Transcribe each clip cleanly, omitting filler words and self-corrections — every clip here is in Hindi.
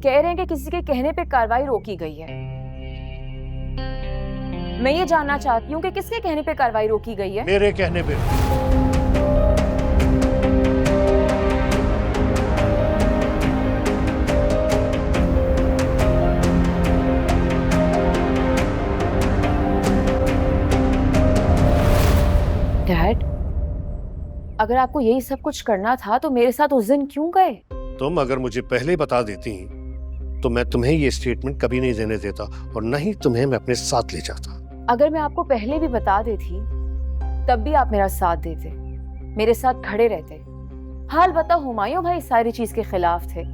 कह रहे हैं कि किसी के कहने पे कार्रवाई रोकी गई है। मैं ये जानना चाहती हूँ कि किसके कहने पे कार्रवाई रोकी गई है? मेरे कहने पे। डैड, अगर आपको यही सब कुछ करना था तो मेरे साथ उस दिन क्यों गए? तुम अगर मुझे पहले बता देती तो मैं तुम्हें ये स्टेटमेंट कभी नहीं देने देता और न ही तुम्हें मैं अपने साथ ले जाता। अगर मैं आपको पहले भी बता देती तब भी आप मेरा साथ देते, मेरे साथ खड़े रहते। हाल बताओ, हुमायूं भाई सारी चीज के खिलाफ थे,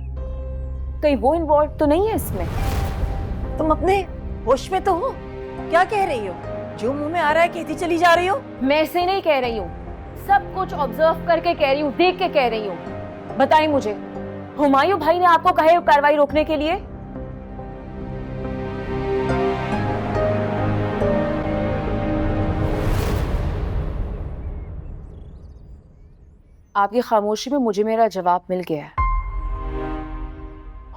कहीं वो इन्वॉल्व तो नहीं है इसमें? तुम अपने होश में तो हो? क्या कह रही हो? जो मुंह में आ रहा है कहती चली जा रही हो। मैं ऐसे नहीं कह रही हूँ, सब कुछ ऑब्जर्व करके कह रही हूँ, देख के कह रही हूँ। बताइए मुझे, हुमायूं भाई ने आपको कहा है कार्रवाई रोकने के लिए? आपकी खामोशी में मुझे मेरा जवाब मिल गया है।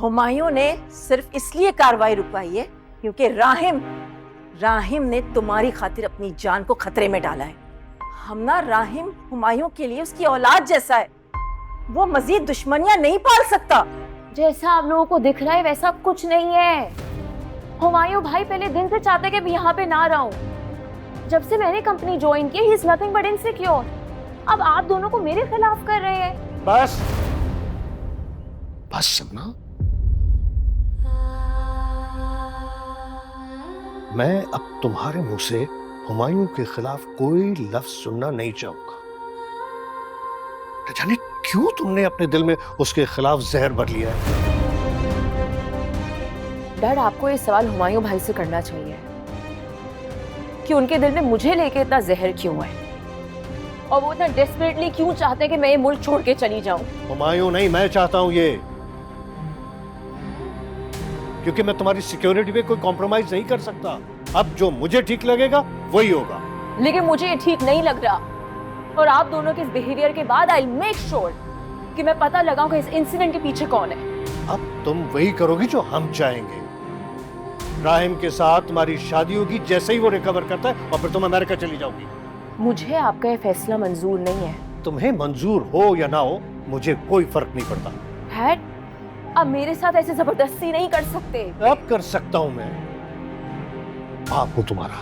हुमायूं ने सिर्फ इसलिए कार्रवाई रुकवाई है क्योंकि राहिम ने तुम्हारी खातिर अपनी जान को खतरे में डाला है। हमना राहिम हुमायूं के लिए उसकी औलाद जैसा है, वो मजीद दुश्मनियां नहीं पाल सकता। जैसा आप लोगों को दिख रहा है वैसा कुछ नहीं है। हुमायूं भाई पहले दिन से चाहते कि मैं यहाँ पे ना रहूं। जब से मैंने कंपनी ज्वाइन की, he is nothing but insecure. अब आप दोनों को मेरे खिलाफ कर रहे हैं। बस सपना, मैं अब तुम्हारे मुंह से हुमायूं के खिलाफ कोई लफ्ज सुनना नहीं चाहूंगा। न जाने क्यों तुमने अपने दिल में उसके खिलाफ जहर भर लिया है। डैड, आपको ये सवाल हुमायूं भाई से करना चाहिए कि उनके दिल में मुझे लेके इतना जहर क्यों है और वो इतना डेस्परेटली क्यों चाहते हैं कि मैं ये मुल्क छोड़ के चली जाऊं। हुमायूं नहीं, मैं चाहता हूं ये, क्योंकि मैं तुम्हारी सिक्योरिटी पे कोई कॉम्प्रोमाइज नहीं कर सकता। अब जो मुझे ठीक लगेगा वही होगा। लेकिन मुझे ये ठीक नहीं लग रहा और आप दोनों के इस बिहेवियर के बाद आई मेक श्योर कि मैं पता लगाऊं कि इस इंसिडेंट के पीछे कौन है। अब तुम वही करोगी जो हम चाहेंगे। राहिम के साथ तुम्हारी शादी होगी जैसे ही वो रिकवर करता है और फिर तुम अमेरिका चली जाओगी। मुझे आपका ये फैसला मंजूर नहीं है। तुम्हें मंजूर हो या ना हो मुझे कोई फर्क नहीं पड़ता। डैड, अब मेरे साथ ऐसे जबरदस्ती नहीं कर सकते। अब कर सकता हूं मैं, बाप हूं तुम्हारा।